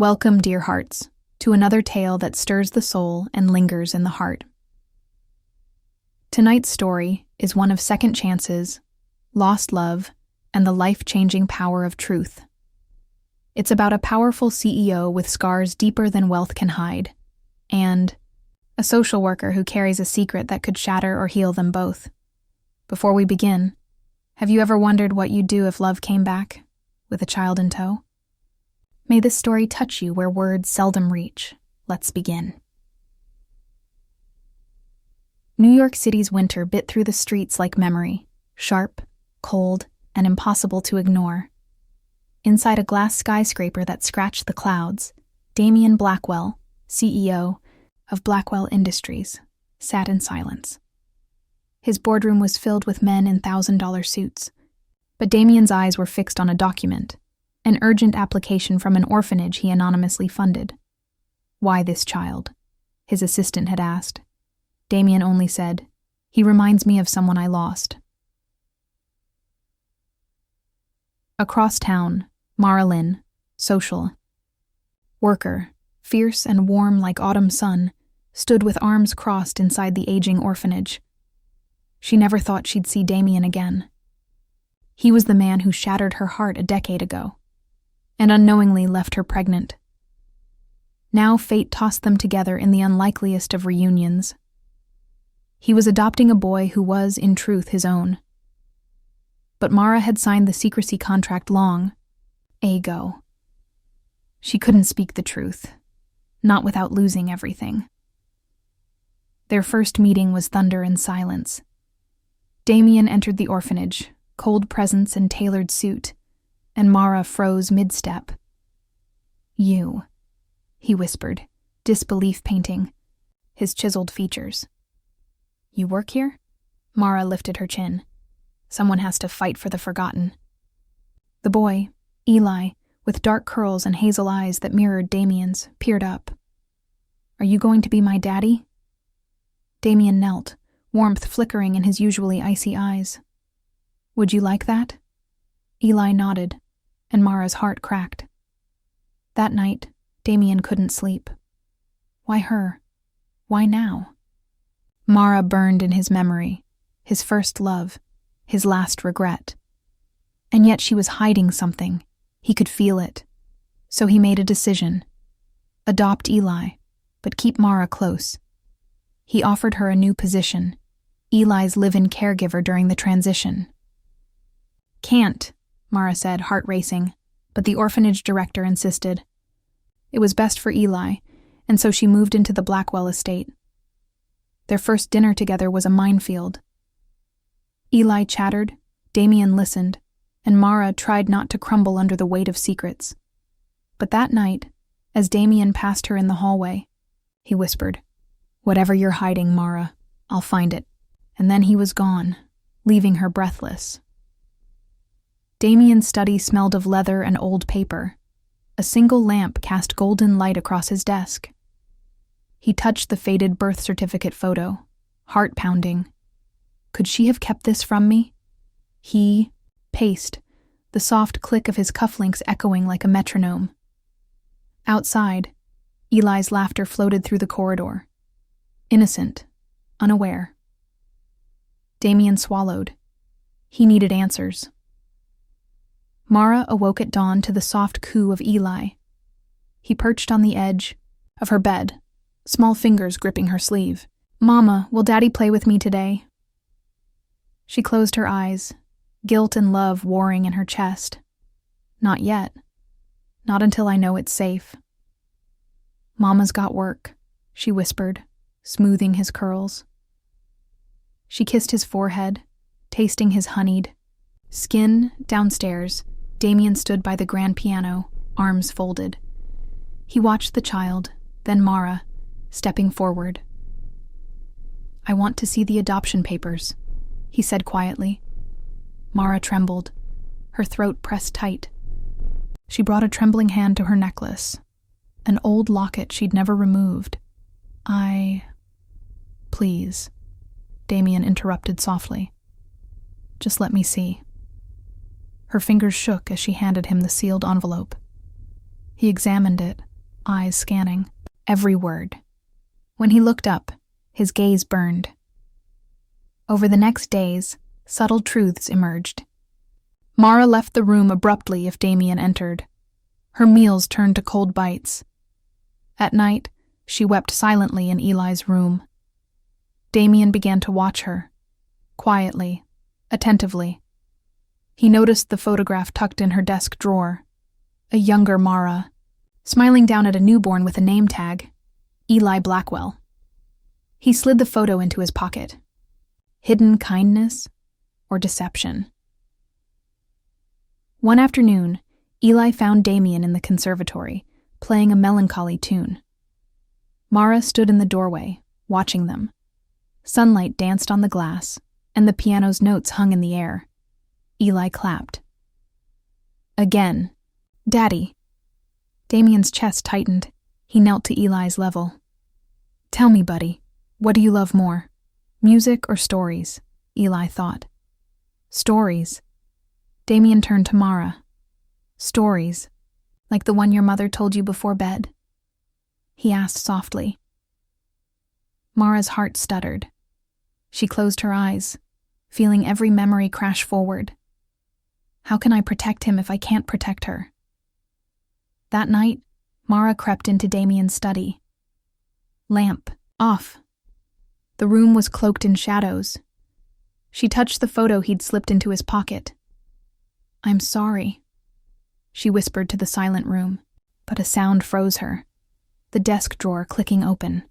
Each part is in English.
Welcome, dear hearts, to another tale that stirs the soul and lingers in the heart. Tonight's story is one of second chances, lost love, and the life-changing power of truth. It's about a powerful CEO with scars deeper than wealth can hide, and a social worker who carries a secret that could shatter or heal them both. Before we begin, have you ever wondered what you'd do if love came back, with a child in tow? May this story touch you where words seldom reach. Let's begin. New York City's winter bit through the streets like memory, sharp, cold, and impossible to ignore. Inside a glass skyscraper that scratched the clouds, Damian Blackwell, CEO of Blackwell Industries, sat in silence. His boardroom was filled with men in $1,000 suits, but Damian's eyes were fixed on a document, an urgent application from an orphanage he anonymously funded. "Why this child?" his assistant had asked. Damian only said, "He reminds me of someone I lost." Across town, Mara Lynn, social worker, fierce and warm like autumn sun, stood with arms crossed inside the aging orphanage. She never thought she'd see Damian again. He was the man who shattered her heart a decade ago, and unknowingly left her pregnant. Now fate tossed them together in the unlikeliest of reunions. He was adopting a boy who was, in truth, his own. But Mara had signed the secrecy contract long ago. She couldn't speak the truth, not without losing everything. Their first meeting was thunder and silence. Damian entered the orphanage, cold presence and tailored suit, and Mara froze mid-step. "You," he whispered, disbelief painting his chiseled features. "You work here?" Mara lifted her chin. Someone has to fight for the forgotten. The boy, Eli, with dark curls and hazel eyes that mirrored Damian's, peered up. "Are you going to be my daddy?" Damian knelt, warmth flickering in his usually icy eyes. "Would you like that?" Eli nodded, and Mara's heart cracked. That night, Damian couldn't sleep. Why her? Why now? Mara burned in his memory, his first love, his last regret. And yet she was hiding something. He could feel it. So he made a decision. Adopt Eli, but keep Mara close. He offered her a new position, Eli's live-in caregiver during the transition. "Can't," Mara said, heart racing, but the orphanage director insisted. It was best for Eli, and so she moved into the Blackwell estate. Their first dinner together was a minefield. Eli chattered, Damian listened, and Mara tried not to crumble under the weight of secrets. But that night, as Damian passed her in the hallway, he whispered, "Whatever you're hiding, Mara, I'll find it." And then he was gone, leaving her breathless. Damian's study smelled of leather and old paper. A single lamp cast golden light across his desk. He touched the faded birth certificate photo, heart pounding. Could she have kept this from me? He paced, the soft click of his cufflinks echoing like a metronome. Outside, Eli's laughter floated through the corridor. Innocent, unaware. Damian swallowed. He needed answers. Mara awoke at dawn to the soft coo of Eli. He perched on the edge of her bed, small fingers gripping her sleeve. "Mama, will Daddy play with me today?" She closed her eyes, guilt and love warring in her chest. "Not yet. Not until I know it's safe." "Mama's got work," she whispered, smoothing his curls. She kissed his forehead, tasting his honeyed skin. Downstairs, Damian stood by the grand piano, arms folded. He watched the child, then Mara, stepping forward. "I want to see the adoption papers," he said quietly. Mara trembled, her throat pressed tight. She brought a trembling hand to her necklace, an old locket she'd never removed. "Please," Damian interrupted softly. "Just let me see." Her fingers shook as she handed him the sealed envelope. He examined it, eyes scanning every word. When he looked up, his gaze burned. Over the next days, subtle truths emerged. Mara left the room abruptly if Damien entered. Her meals turned to cold bites. At night, she wept silently in Eli's room. Damien began to watch her, quietly, attentively. He noticed the photograph tucked in her desk drawer, a younger Mara, smiling down at a newborn with a name tag, Eli Blackwell. He slid the photo into his pocket. Hidden kindness or deception? One afternoon, Eli found Damien in the conservatory, playing a melancholy tune. Mara stood in the doorway, watching them. Sunlight danced on the glass, and the piano's notes hung in the air. Eli clapped. Again. Daddy. Damien's chest tightened. He knelt to Eli's level. Tell me, buddy, what do you love more? Music or stories? Eli thought. Stories. Damien turned to Mara. Stories. Like the one your mother told you before bed? He asked softly. Mara's heart stuttered. She closed her eyes, feeling every memory crash forward. How can I protect him if I can't protect her? That night, Mara crept into Damien's study. Lamp off. The room was cloaked in shadows. She touched the photo he'd slipped into his pocket. I'm sorry, she whispered to the silent room, but a sound froze her. The desk drawer clicking open.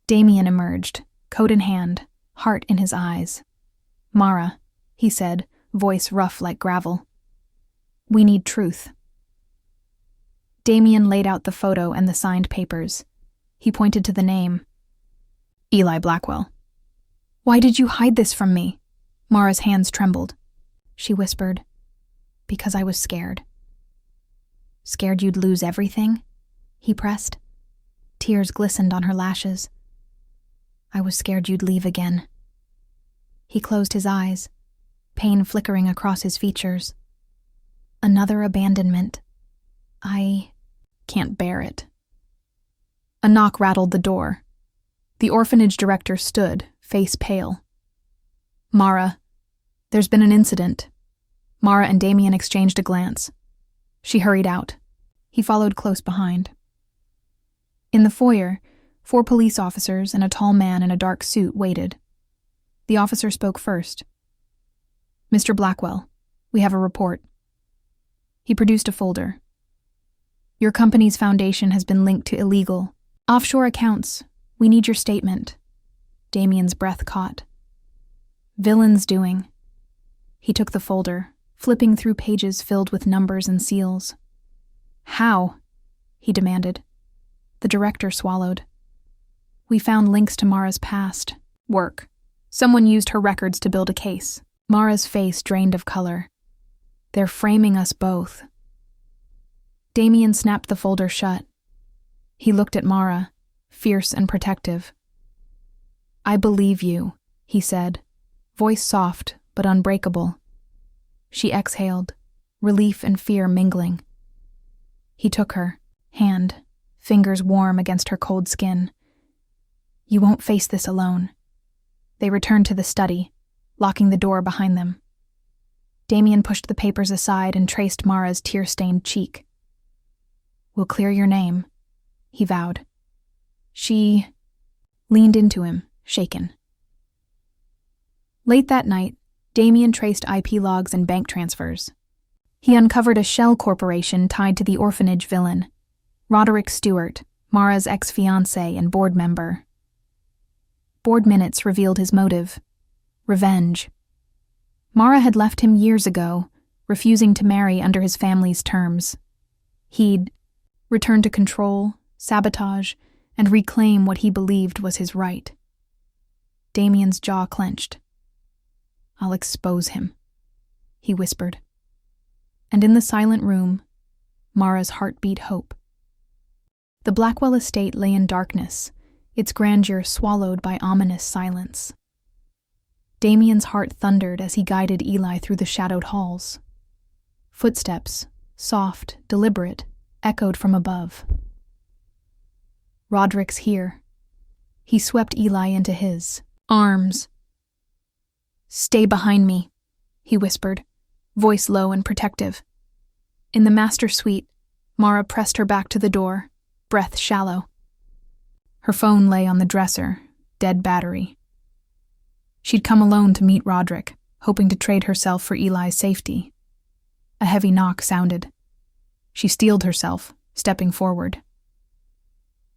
Damien emerged, coat in hand, heart in his eyes. Mara, he said, voice rough like gravel. We need truth. Damien laid out the photo and the signed papers. He pointed to the name. Eli Blackwell. Why did you hide this from me? Mara's hands trembled. She whispered, because I was scared. Scared you'd lose everything? He pressed. Tears glistened on her lashes. I was scared you'd leave again. He closed his eyes, pain flickering across his features. Another abandonment. I can't bear it. A knock rattled the door. The orphanage director stood, face pale. Mara, there's been an incident. Mara and Damien exchanged a glance. She hurried out. He followed close behind. In the foyer, 4 police officers and a tall man in a dark suit waited. The officer spoke first. Mr. Blackwell, we have a report. He produced a folder. Your company's foundation has been linked to illegal offshore accounts. We need your statement. Damien's breath caught. Villain's doing. He took the folder, flipping through pages filled with numbers and seals. How? He demanded. The director swallowed. We found links to Mara's past work. Someone used her records to build a case. Mara's face drained of color. They're framing us both. Damien snapped the folder shut. He looked at Mara, fierce and protective. I believe you, he said, voice soft but unbreakable. She exhaled, relief and fear mingling. He took her, hand, fingers warm against her cold skin. You won't face this alone. They returned to the study, locking the door behind them. Damien pushed the papers aside and traced Mara's tear-stained cheek. We'll clear your name, he vowed. She leaned into him, shaken. Late that night, Damien traced IP logs and bank transfers. He uncovered a shell corporation tied to the orphanage villain, Roderick Stewart, Mara's ex-fiancé and board member. Board minutes revealed his motive: revenge. Mara had left him years ago, refusing to marry under his family's terms. He'd return to control, sabotage, and reclaim what he believed was his right. Damien's jaw clenched. I'll expose him, he whispered. And in the silent room, Mara's heart beat hope. The Blackwell estate lay in darkness, its grandeur swallowed by ominous silence. Damien's heart thundered as he guided Eli through the shadowed halls. Footsteps, soft, deliberate, echoed from above. Roderick's here. He swept Eli into his arms. "Stay behind me," he whispered, voice low and protective. In the master suite, Mara pressed her back to the door, breath shallow. Her phone lay on the dresser, dead battery. She'd come alone to meet Roderick, hoping to trade herself for Eli's safety. A heavy knock sounded. She steeled herself, stepping forward.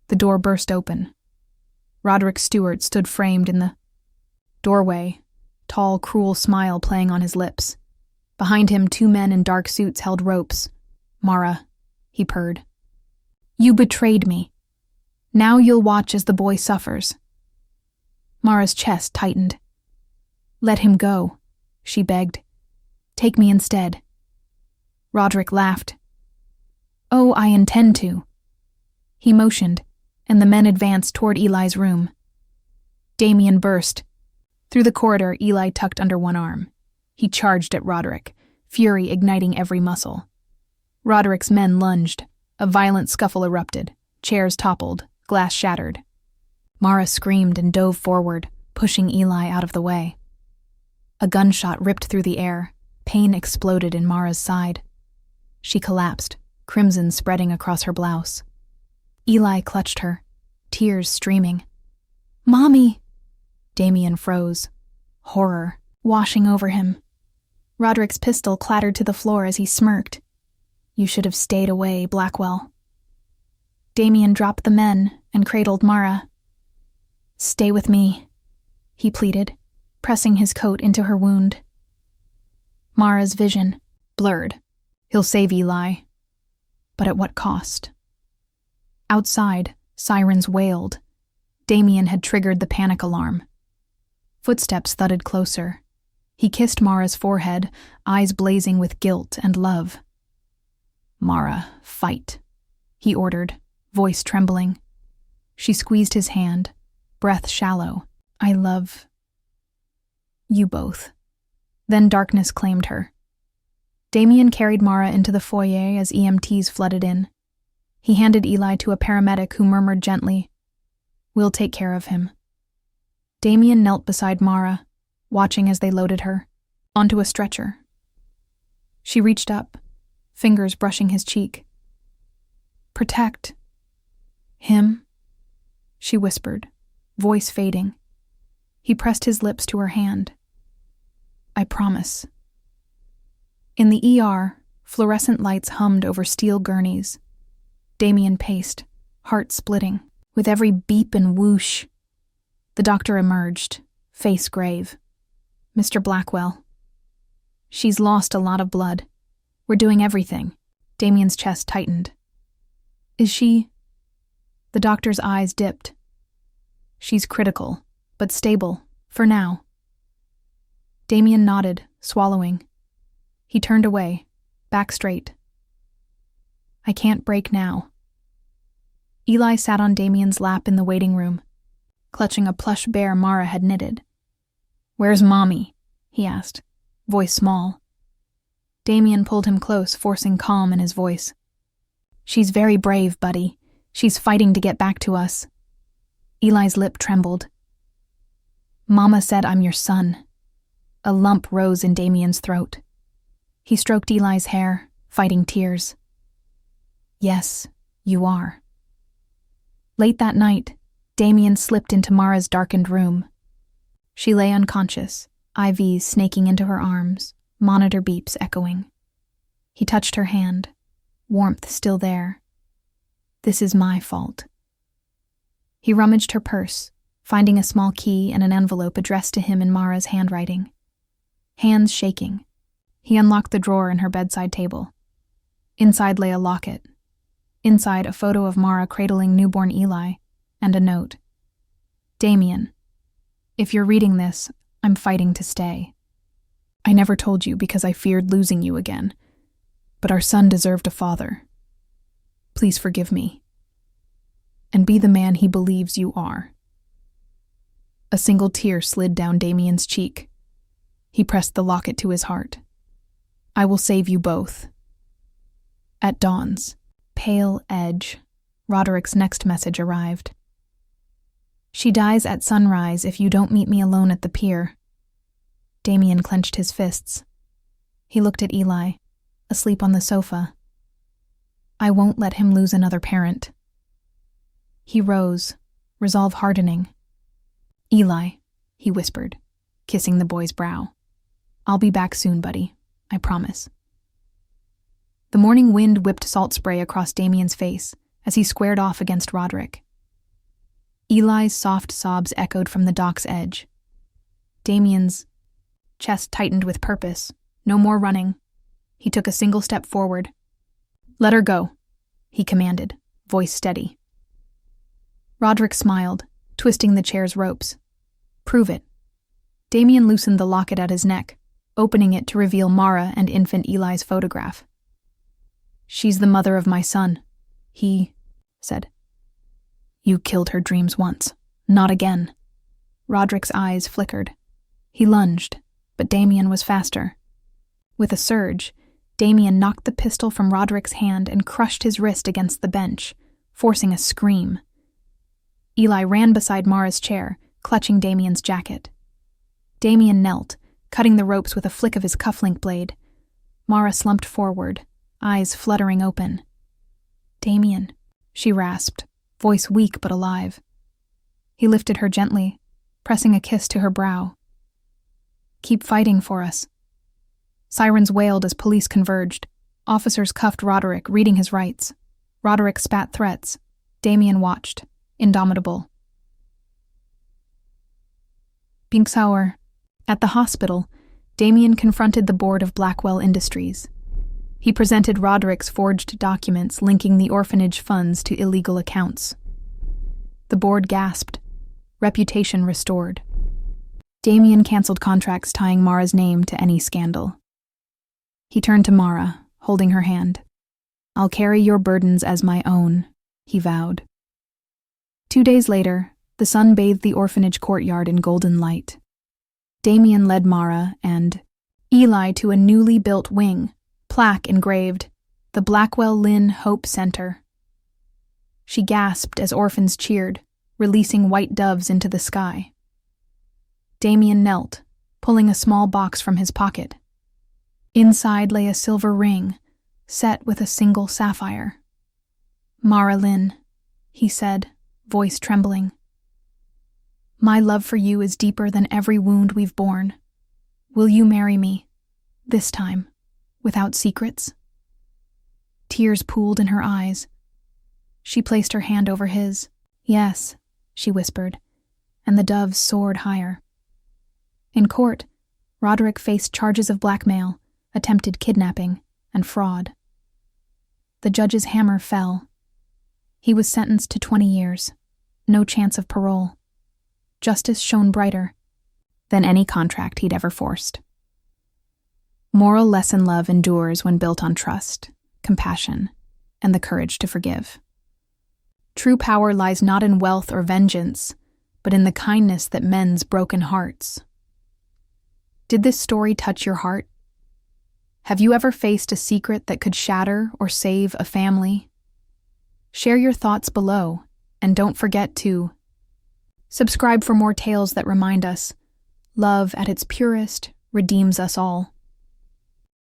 The door burst open. Roderick Stewart stood framed in the doorway, tall, cruel smile playing on his lips. Behind him, 2 men in dark suits held ropes. "Mara," he purred. "You betrayed me. Now you'll watch as the boy suffers." Mara's chest tightened. "Let him go," she begged. "Take me instead." Roderick laughed. "Oh, I intend to." He motioned, and the men advanced toward Eli's room. Damien burst. Through the corridor, Eli tucked under one arm. He charged at Roderick, fury igniting every muscle. Roderick's men lunged. A violent scuffle erupted. Chairs toppled, glass shattered. Mara screamed and dove forward, pushing Eli out of the way. A gunshot ripped through the air. Pain exploded in Mara's side. She collapsed, crimson spreading across her blouse. Eli clutched her, tears streaming. "Mommy!" Damien froze, horror washing over him. Roderick's pistol clattered to the floor as he smirked. "You should have stayed away, Blackwell." Damien dropped the men and cradled Mara. "Stay with me," he pleaded, pressing his coat into her wound. Mara's vision blurred. He'll save Eli. But at what cost? Outside, sirens wailed. Damien had triggered the panic alarm. Footsteps thudded closer. He kissed Mara's forehead, eyes blazing with guilt and love. "Mara, fight," he ordered, voice trembling. She squeezed his hand, breath shallow. "I love you both." Then darkness claimed her. Damien carried Mara into the foyer as EMTs flooded in. He handed Eli to a paramedic who murmured gently, "We'll take care of him." Damien knelt beside Mara, watching as they loaded her onto a stretcher. She reached up, fingers brushing his cheek. "Protect him," she whispered, voice fading. He pressed his lips to her hand. "I promise." In the ER, fluorescent lights hummed over steel gurneys. Damien paced, heart splitting, with every beep and whoosh. The doctor emerged, face grave. "Mr. Blackwell, she's lost a lot of blood. We're doing everything." Damien's chest tightened. "Is she?" The doctor's eyes dipped. "She's critical, but stable, for now." Damien nodded, swallowing. He turned away, back straight. "I can't break now." Eli sat on Damien's lap in the waiting room, clutching a plush bear Mara had knitted. "Where's Mommy?" he asked, voice small. Damien pulled him close, forcing calm in his voice. "She's very brave, buddy. She's fighting to get back to us." Eli's lip trembled. "Mama said I'm your son." A lump rose in Damien's throat. He stroked Eli's hair, fighting tears. "Yes, you are." Late that night, Damien slipped into Mara's darkened room. She lay unconscious, IVs snaking into her arms, monitor beeps echoing. He touched her hand, warmth still there. "This is my fault." He rummaged her purse, finding a small key and an envelope addressed to him in Mara's handwriting. Hands shaking, he unlocked the drawer in her bedside table. Inside lay a locket. Inside, a photo of Mara cradling newborn Eli, and a note. "Damien, if you're reading this, I'm fighting to stay. I never told you because I feared losing you again, but our son deserved a father. Please forgive me, and be the man he believes you are." A single tear slid down Damien's cheek. He pressed the locket to his heart. "I will save you both." At dawn's pale edge, Roderick's next message arrived. She dies at sunrise if you don't meet me alone at the pier. Damien clenched his fists. He looked at Eli, asleep on the sofa. I won't let him lose another parent. He rose, resolve hardening. Eli, he whispered, kissing the boy's brow. I'll be back soon, buddy. I promise. The morning wind whipped salt spray across Damien's face as he squared off against Roderick. Eli's soft sobs echoed from the dock's edge. Damien's chest tightened with purpose. No more running. He took a single step forward. Let her go, he commanded, voice steady. Roderick smiled, twisting the chair's ropes. Prove it. Damien loosened the locket at his neck, opening it to reveal Mara and infant Eli's photograph. She's the mother of my son, he said. You killed her dreams once. Not again. Roderick's eyes flickered. He lunged, but Damien was faster. With a surge, Damien knocked the pistol from Roderick's hand and crushed his wrist against the bench, forcing a scream. Eli ran beside Mara's chair, clutching Damien's jacket. Damien knelt, cutting the ropes with a flick of his cufflink blade. Mara slumped forward, eyes fluttering open. Damien, she rasped, voice weak but alive. He lifted her gently, pressing a kiss to her brow. Keep fighting for us. Sirens wailed as police converged. Officers cuffed Roderick, reading his rights. Roderick spat threats. Damien watched, indomitable. Binksauer. At the hospital, Damien confronted the board of Blackwell Industries. He presented Roderick's forged documents linking the orphanage funds to illegal accounts. The board gasped, reputation restored. Damien canceled contracts tying Mara's name to any scandal. He turned to Mara, holding her hand. I'll carry your burdens as my own, he vowed. 2 days later, the sun bathed the orphanage courtyard in golden light. Damien led Mara and Eli to a newly built wing, plaque engraved, the Blackwell Lynn Hope Center. She gasped as orphans cheered, releasing white doves into the sky. Damien knelt, pulling a small box from his pocket. Inside lay a silver ring, set with a single sapphire. Mara Lynn, he said, voice trembling. My love for you is deeper than every wound we've borne. Will you marry me, this time, without secrets? Tears pooled in her eyes. She placed her hand over his. Yes, she whispered, and the doves soared higher. In court, Roderick faced charges of blackmail, attempted kidnapping, and fraud. The judge's hammer fell. He was sentenced to 20 years, no chance of parole. Justice shone brighter than any contract he'd ever forced. Moral lesson: love endures when built on trust, compassion, and the courage to forgive. True power lies not in wealth or vengeance, but in the kindness that mends broken hearts. Did this story touch your heart? Have you ever faced a secret that could shatter or save a family? Share your thoughts below, and don't forget to subscribe for more tales that remind us love at its purest redeems us all.